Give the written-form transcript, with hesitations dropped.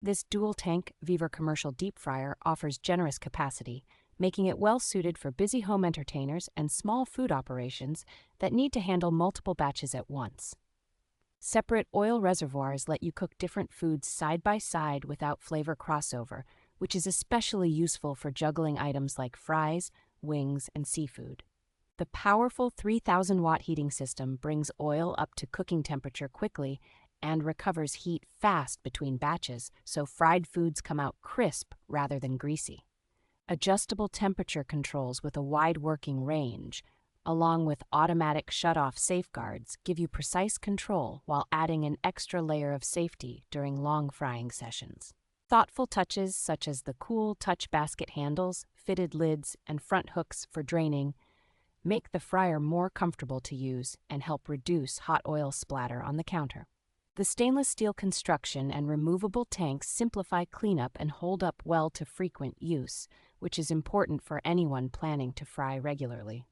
This dual-tank VEVOR Commercial Deep Fryer offers generous capacity, making it well-suited for busy home entertainers and small food operations that need to handle multiple batches at once. Separate oil reservoirs let you cook different foods side by side without flavor crossover, which is especially useful for juggling items like fries, wings, and seafood. The powerful 3,000-watt heating system brings oil up to cooking temperature quickly and recovers heat fast between batches, so fried foods come out crisp rather than greasy. Adjustable temperature controls with a wide working range, along with automatic shutoff safeguards, give you precise control while adding an extra layer of safety during long frying sessions. Thoughtful touches such as the cool touch basket handles, fitted lids, and front hooks for draining make the fryer more comfortable to use and help reduce hot oil splatter on the counter. The stainless steel construction and removable tanks simplify cleanup and hold up well to frequent use, which is important for anyone planning to fry regularly.